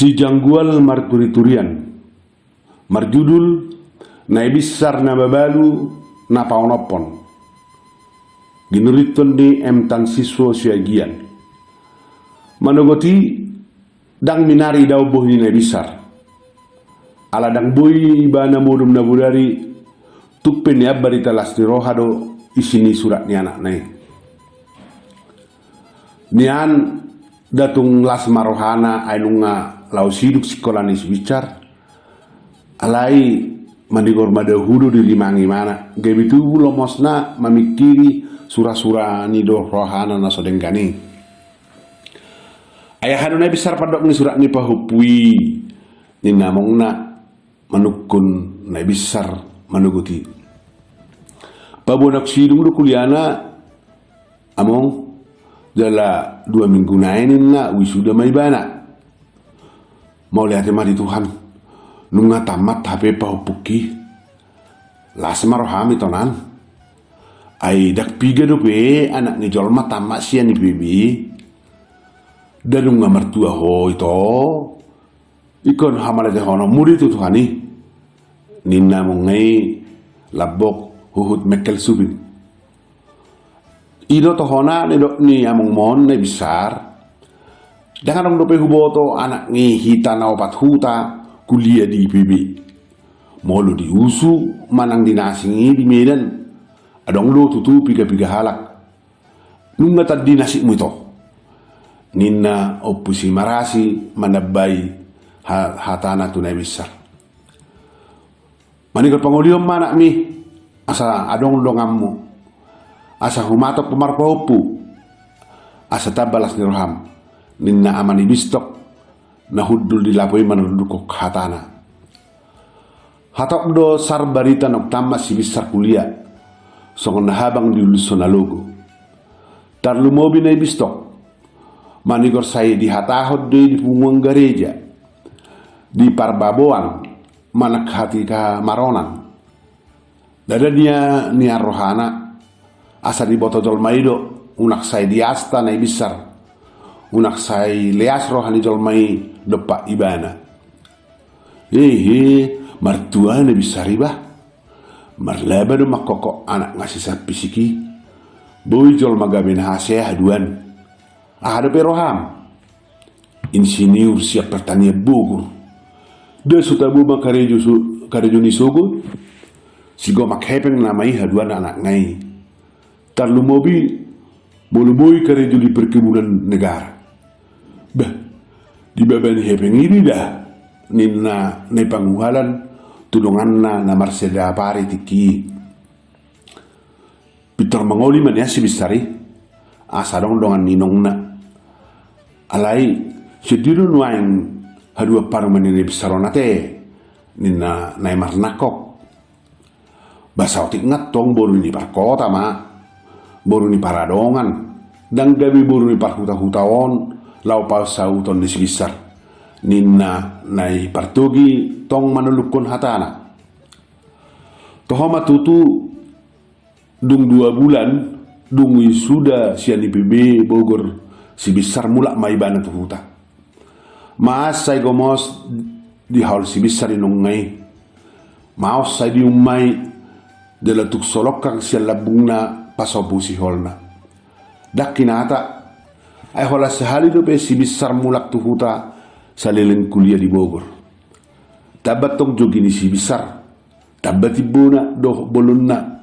Si janggual markuriturian marjudul na ibisar na babalu na paonopon ginuriton di emtan siswa siagian manogoti dang minari daw bohi na ibisar ala dang boy bana modum na budari tupen ya barita lasti rohado isini surat ni anak nai nian datung las marohana ainunga lau siduk sikolanis bicar alai mandigor madahudu di limangi mana gebitu lomosna mamikiri sura-sura ni do rohana na sodengkani ayahanu na besar padok ni surat ni pahupui ni namongna manukun na besar manuguti pabonak sidung do kuliana among dala 2 minggu nainin na wisuda may bana mau lihat mati Tuhan nunga tamat HP pahupuki las marohami tonan ay dak piga do pe anak ni jolma tamat sia ni bibi dan nunga mertua ho ito ikon hamala de hono muri tu Tuhani ninna mongai labok huhut mekel subin ido tohona ni among mon ne besar jangan dong dope huboto anak ni hita na opat huta kuliah di IPB molo di usu manang dinasingi di Medan adong lo tutu piga-piga halak nunga tad dinasik mo ito ninna opusi marasi manabay hatana tunay besar manikot panguliyom manak mi asa adong longam mo asa humatok pumarpahupu asa tabalas ni roham ninna amani bistok na huddul di lapoy manudukok hatana hatok do sar barita nok tamas si bisar kuliah songon nahabang di luso na logo tar lumobi na bistok manigor saya di hatahod di punguang gereja di parbaboan manak hati ka maronan dada dia niar rohana asa di botol maido unak saya di asta na ibisar unak saya leas rohani jolmai depak ibana martua na bisar iba marlaba do makokok anak ngasih sapi siki boy jol magabin haseh haduan ada peroham insinyur siap pertanian Bogor de sutabu makarejo ni sogo sigo makhepeng namai haduan anak ngai tarlu mobil bolu-boy karejo di perkebunan negara bah di baban hepeng ini dah ninna ne panguhalan tulunganna na marseda pare tiki pitor mangoli man ya si bisari asadong dongan ninongna alai sediru nuaing hadua parang manini bisaronate ninna nai marnakok basautik ngatong boru ni parkota ma boru ni paradongan dang gabi boru ni parhuta-hutawon lau pausauton di sebisar ninna nai partogi tong manulukun hatana tohoma tutu dung 2 bulan dung wisuda sian IPB Bogor si besar mulak maibana tu huta maas say gomos di haul si besar inongai maos say di umay dala tuk solok kang sian labungna pasobu si holna dak kinata ay hola sehali do pe si besar mulak tu huta salilin kuliah di Bogor tabat tong jogi ni si besar tabat ibuna doh bolonna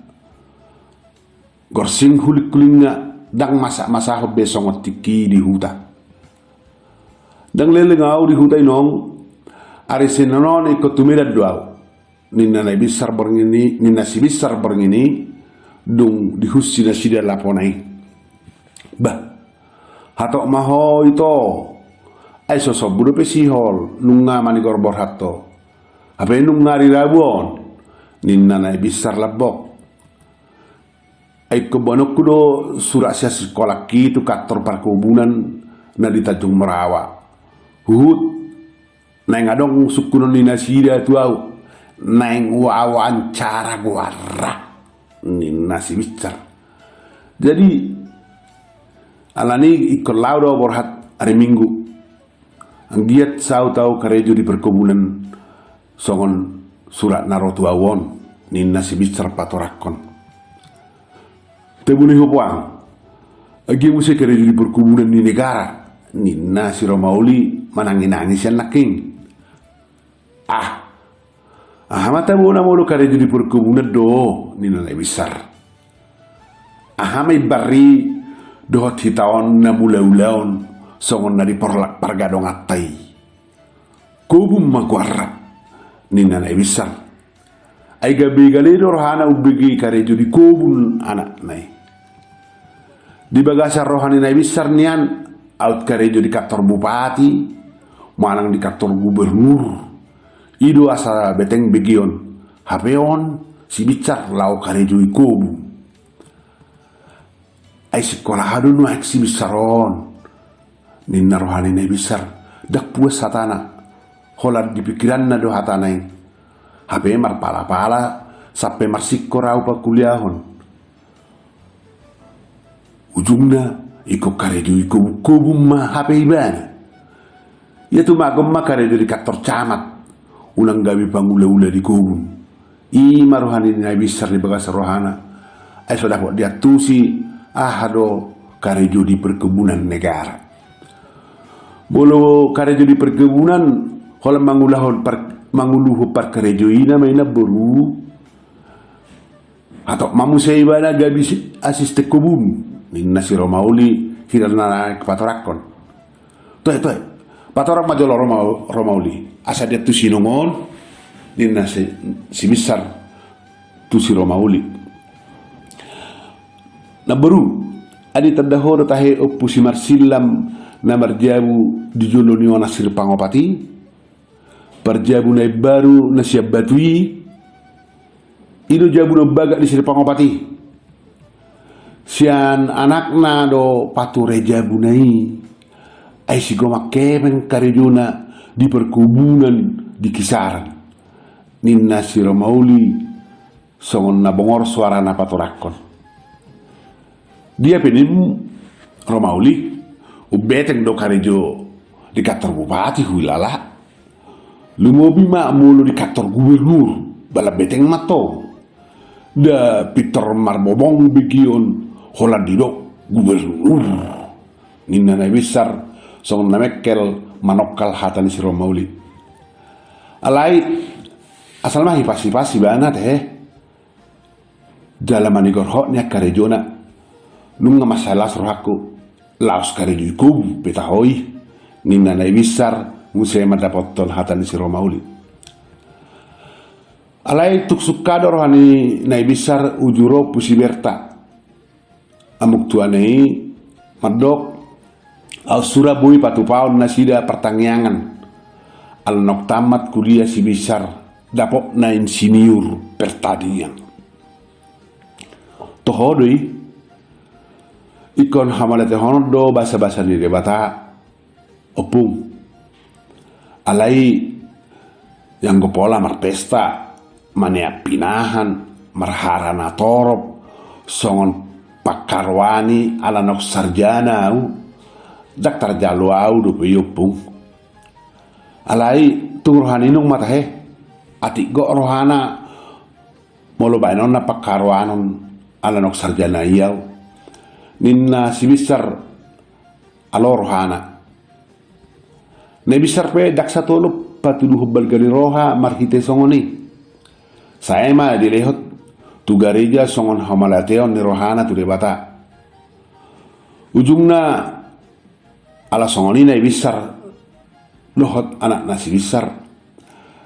gorsing hulik kulingna dang masa besong tiki di huta dang lelengau di huta inong ari sinanon ikut tumira doau ninna na besar berngini ninna si besar berngini dung dihusi na sida laponai bah hatok maho ito ay sosok budo pe sihol nunga manigor borhato apa nunga rirabon ninna na besar labok ay kebonok kudo surat sia sekolah kitu kantor perkebunan na di Tanjung Merawa hut nang adong sukunon ni nasida tuau nang wawancara guara ni nasi bicar jadi alani ikut laudo borhat hari Minggu Ang giat sau tau karejo di perkebunan songon surat narotu awon ninna si bicar patorakon. Tebuni hupuang. Agi musi karejo di perkebunan di negara ninna si Romauli manangin-nangis yan naking. Mata muna mulu karejo di perkebunan do ninna na besar. May bari dohot hitawan na mula-ulaon songon na di pargadong atay. Kubum magwarap ni nanay besar. Ay gabi galido rohana ubigi karejo di kubun anak nai. Di bagasa rohani nai besar nian out karejo di kantor bupati, manang di kantor gubernur. Ido asa beteng begion. Hapeon si bicar lau karejo di kubu. Ay sekolah hadu nuak si bisaron. Ninna rohani nai besar dak puas hatana holat di pikiran na do hatana yang hape mar pala-pala sampai marsikko rau pa kuliahon ujungna iko karejo iko kubum ma hape ibana ya tu magom ma karejo di kantor camat ulang gabi pangula-ula di kubum ima rohani nai besar di bagasa rohana ay so dapat dia tusi hado karejo di perkebunan negara. Bolo karejo di perkebunan hola manguluh par karejo ina maina beru atau mamu seibana gabi asiste kebun ninna si Romauli hirana kepatorakon toy patorak majolo Romauli asa dia tu sinongon ninna si besar tu si Romauli na beru adi tadahoro tahe oppu si marsilam na marjabu di jolo ni wana sir pangopati parjabu na baru na siap batui ido jabu no baga di sir pangopati sian anak na do pature jabu nai ay si goma kemen karijuna di perkebunan di kisaran ninna si Romauli songon na bongor suara na patorakon dia penim Romauli ubeteng do karejo di kantor bupati hulala lumobi ma mulu di kantor gubernur bala beteng mato da Peter Marbobong bikion Hollandido gubernur ninna na besar song na Mekel manokal hatan si Romauli alai asal mah pasi bana teh dalam manigor nya karejona nunga masalah rohaku laos karejo ikub petahoi ninna na besar musema dapotton hatan si Romauli alai tuk sukado rohani na besar ujuro pusiberta amuk tuanei madok al Surabui patupaon nasida pertangyangan al nok tamat kuliah si besar dapok na insinyur pertanian tohodoi ikon hamalate honodo basa-basa ni debata opung alai yang gopola marpesta mania pinahan marharana torop songon pakarwani ala nok sarjana daktar jalo au do peyopung alai tung rohani nung matahe ati go rohana molo bainon na pakarwanon ala nok sarjana iyau ninna si besar alo rohana na besar pe daksa tolo patuduh balgali roha marhite songoni saya ma dilehot tu gareja songon hamalateon ni rohana tu debata ujungna ala songoni na besar lohot anak nasi besar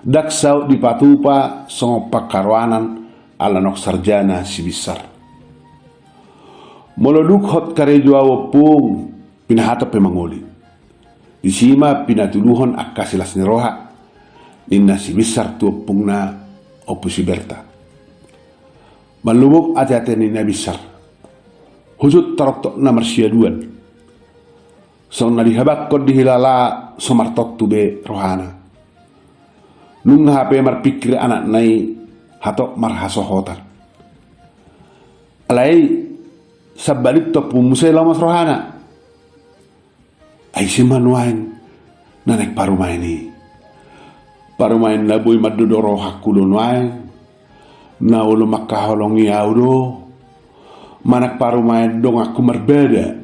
daksau di patupa songo pakarwanan ala nok sarjana si besar moloduk hot karejo awopung pinahatap pemangoli disima pinatuluhon akasilas ni roha ninna si besar tuopung na opusi berta malubuk ati-ati ninna besar hujud taroktok na marsiaduan song nadihabak kod dihilala somartok tube rohana nung hape marpikir anak nai hatok marhasohotan alai sabalik to pumusay lamas rohana ay si manuain nanek parumain na boy madudoro hakulon wae na ulo makaholongi audo manak parumain dong aku berbeda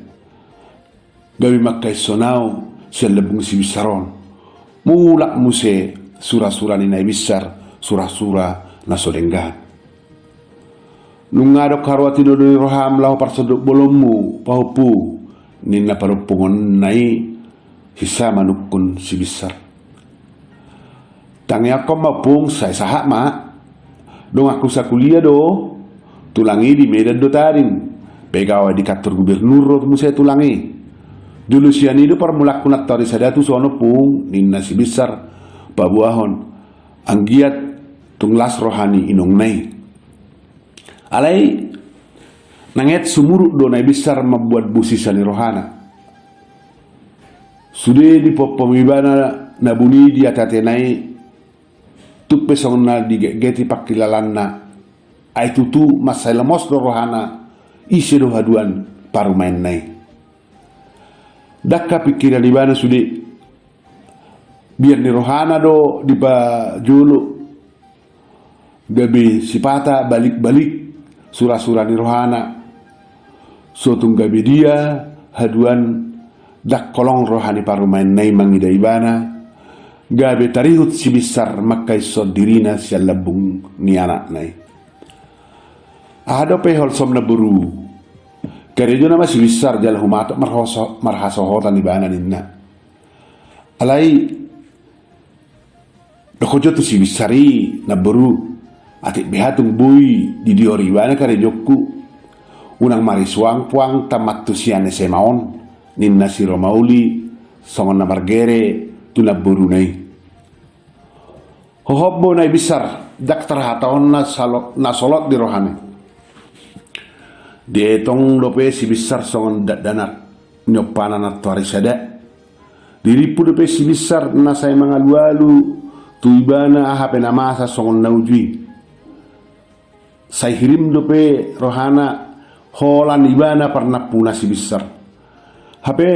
gawi makai sonau selebung si bisaron mulak muse sura-sura ni nai bisar sura-sura na sodenggan nungado karwati do roham lau parsodok bolomu pahupu ninna parupungon nai hisa manukun si bisar tangi ako mapung say sahak ma dong aku sa kuliah do tulangi di Medan do tarin pegawai di kantor gubernur do saya tulangi dulu sian itu permulak kunat tari sadatu sono pung ninna si besar pabuahon anggiat tunglas rohani inong nai alai nanget sumuruk do nai besar membuat busisani rohana sudah di pemibana nabuni dia tatenai tuk pesong na di geti pakilalan na ay tutu masay lamos do rohana isi do haduan parumain nai dakka pikiran di bana sudi biar ni rohana do di ba julu gabi sipata balik-balik sura-sura ni rohana sotung gabi dia haduan dak kolong rohani parumain nai mangida ibana gabe tarihut si besar makai so dirina si labung ni anak nai ada pehol som na buru karejo nama si besar jala humato marhasohotan di bana ninna alai dokojo tu si besari na buru atik behatung bui di diori bana karejoku unang mariswang puang tamat tu siane semaon ninna si romauli songon na margere tuna buru nai hohobbo nai besar dak terhataon na solot di rohani dietong dope si besar songon danak nyopana na tuari sada diripu dope si besar na say mga lualu tuibana ahape na masa songon na ujui say hirim dope rohana holan ibana parna puna si besar hape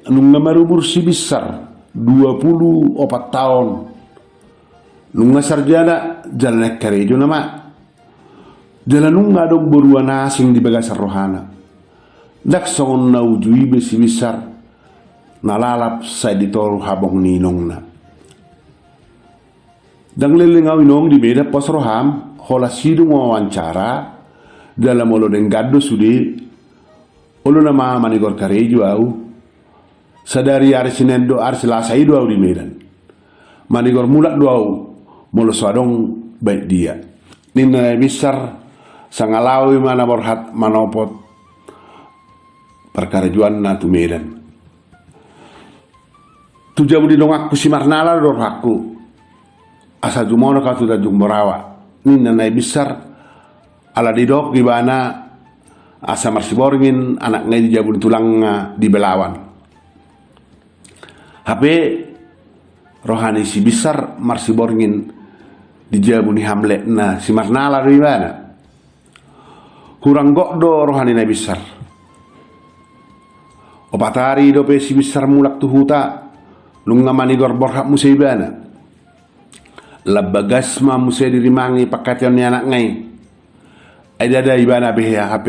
nung marubur si besar 24 tahun nung sarjana jalan karejo nama jalan nung ngadong beruan asing di bagasar rohana dak songon na ujui besi besar nalalap sa editor habong ninong na dang lelingaw inong di beda pos roham hola sidung wawancara dalam olo deng gaddo sudi olo nama manigor karejo au sadari hari Senin do hari Selasa itu au di Medan manigor mulak do au molo swadong baik dia ninna besar sangalawi mana borhat manopot perkara juan na tu Medan tu jabu di dongak ku simarnala do hakku asa jumono ka tu dajung morawa ninna besar ala di dok di bana asa marsiborngin anak ngai di jabu tulang di Belawan HP rohani si besar marsiborngin dijabuni hamlet na si marnala di mana kurang gokdo rohani na besar opatari dope si besar mulak tuhuta nung ngamani borhak musaibana labagasma musai dirimangi pakatian ni anak ngai ay dada ibana behe HP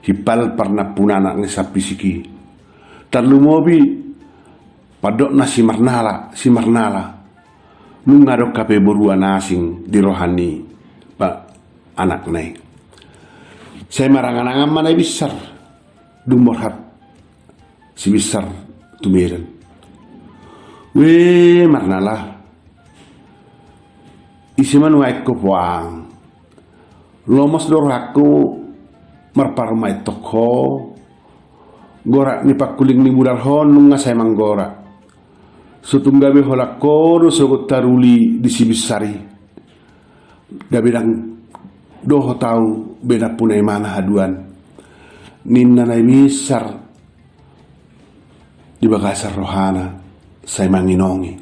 hipal parna puna anak ngai sapi siki tarlumobi padok na si marnala nung ngadok kape beruan asing di rohani pak anak nai saya marangan-angan mana besar dung borhat si besar tu Medan we marnala isi manu ko puang lomos dorhaku marparmai toko gorak ni pakuling ni budar hon nunga saya manggora sutunggabe holak kodo sogot taruli di sibisari gabe dang doho tahu beda punai mana haduan ninna nai misar di bagasar rohana saya manginongi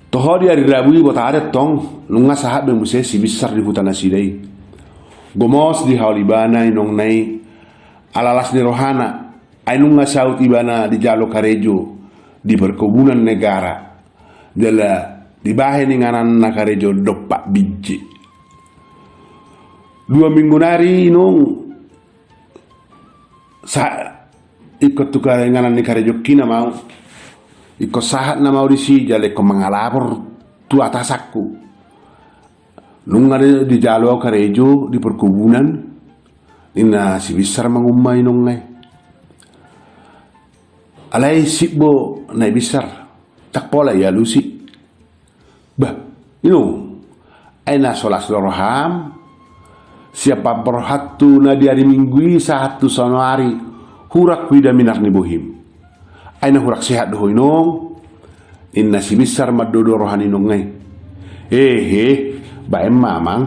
toho di hari Rabu bota ada tong nunga sahat bemuse sibisar di hutan asidai gomos di haulibana inong nai alalas di rohana ay nunga saut ibana di jalo karejo di perkebunan negara di bahe ni nganan nakarejo dopak biji. 2 minggu nari nung ikut tukar nganan ni karejo kina mau ikut sahat na mau disi jale ko mangalapor tu atasakku nung ada di jalo karejo di perkebunan ina si besar mangumay nung ngay alay sibbo na besar tak pola ya lusi bah ay nasolas loroham siapa berhatu na di hari minggu satu Januari hurak wida minar ni bohim ay na hurak sehat doho inong inna si besar madodo rohani nong ngay ba mamang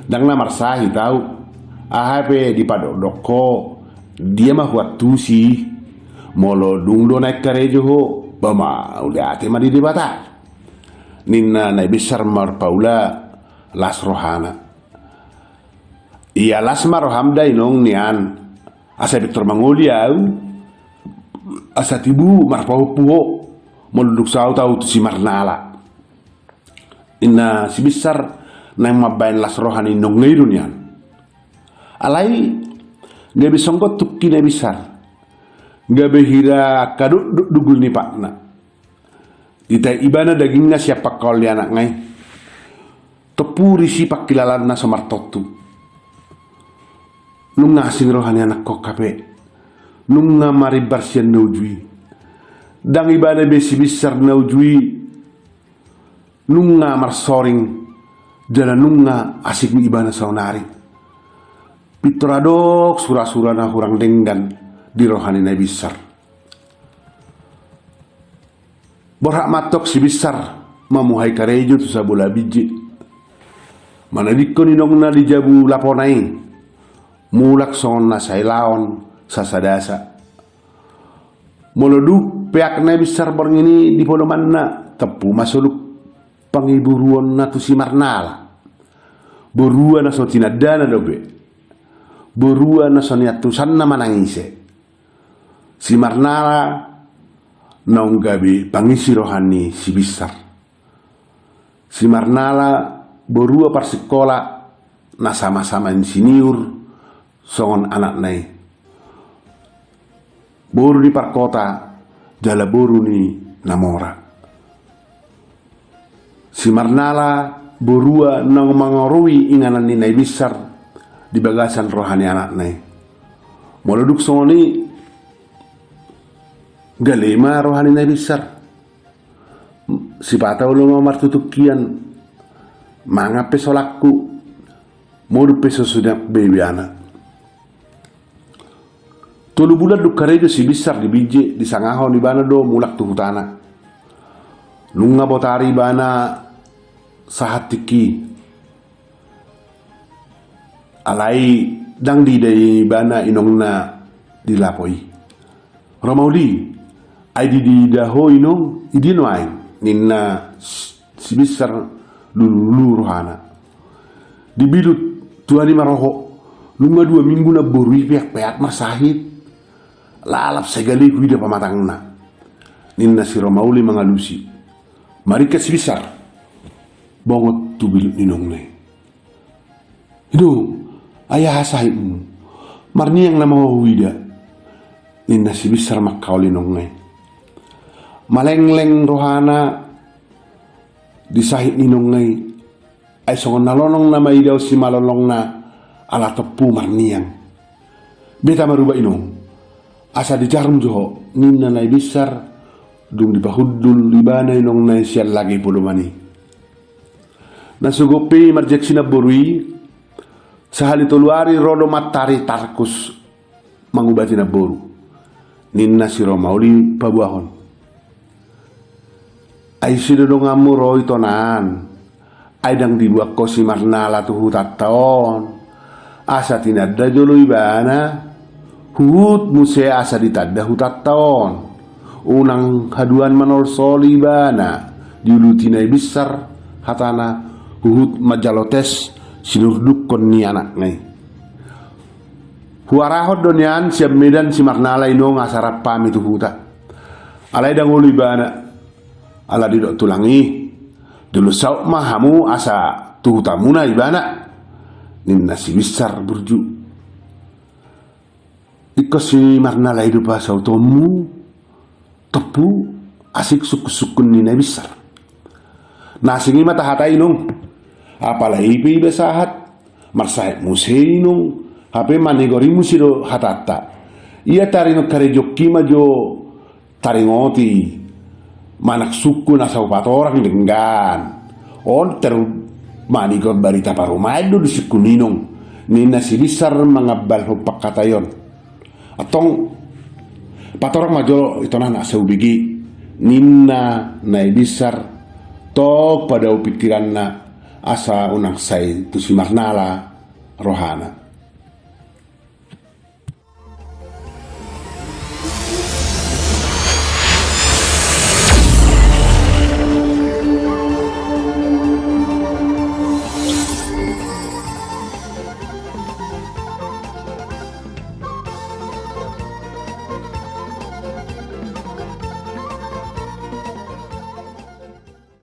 dang na marsahi tau ahape di padodoko dia mah waktu si molo dung do naik karejo ho bama udah ate madi di bata ninna na besar mar paula las rohana iya las maroham dai nong nian asa Victor Manguliau asa tibu mar pau puho moluduk sau tau tu si marnala inna si besar nang mabain las rohani nong ngirun yan alai gabi songgot tukki na besar gabi hira kaduk dugul ni pakna dita ibana dagingnya siapa kau li anak ngai tepuri si pakilalan na somartotu nung ngasing rohani anak kok kape nung mari barsian naujui dang ibana besi besar naujui nung marsoring jala nung asik ibana saunari pitoradok surah-surah na hurang denggan di rohani na besar berhak matok si besar mamuhai karejo tu sabola biji mana dikon inong na di jabu laponai mulak son na sailaon sasadasa moloduk peak na besar berngini di poloman na tepu masuluk pangiburuan na tu si marnala borua na so tinadana dobe borua na so niatusan na manangise si marnala naung gabi pangisi rohani si besar si marnala borua parsikola na sama-sama insinyur songon anak nai boru di parkota jala boru ni namora si marnala borua nang mangorui inganan ni nai besar di bagasan rohani anak nai moloduk songoni galema rohani nai besar si patau lo mamar tutukian manga pesolakku modu peso sudah bebiana tolu bulan du karejo si besar di bije di sangahon di bana do mulak tu hutana lunga botari bana sahatiki alai dang di dari bana inongna dilapoi Romauli ai di daho inong idino ai ninna si besar lulu rohana dibilut tuani maroho lunga 2 minggu na borui peak masahit lalap segala kuida pamatangna ninna si Romauli mangalusi mari ke si besar bongot tu bilut ninong ne itu ayah sahibmu marni yang nama wida ninna si besar makau linong ne malengleng rohana disahit ninong ngai ay songon nalonong na maidaw si malolong na ala tepu marniang beta maruba inong asa di jarum joho ninna nai besar dung di pahudul libana inong nai sial lagi pulumani nasugopi marjeksi na borui sahali toluari rodo matari tarkus mangubati na boru ninna si Romauli pabuahon ay sinodongamu roy tonan ay dang dibuak ko si marnala tu hutataon asa tinadda jolo ibana hut muse asa ditadda hutataon unang haduan manol soli ibana diulutinay besar hatana hut majalotes sinurduk kon ni anak ngai huarahot donyan siap medan si marnala inong asarap pami tu huta alai dang uli bana ala di dok tulangi dulu sauk mahamu asa tuh tamuna ibana ninna si besar burju iko si marna la hidup asau tomu tepu asik suku-sukun nina besar nasingi mata hatai nung apalagi ipi besahat marsahit museinung hape manigori musiro hatata ia tarino kare jokki majo taringoti manak suku nasau patorang denggan on teru manigor barita parumado di suku ninong nina si besar mangabal hupak katayon atong patorang majo ito na nasa ubigi nina na besar tok pada pikiran na asa unang say tu si marnala rohana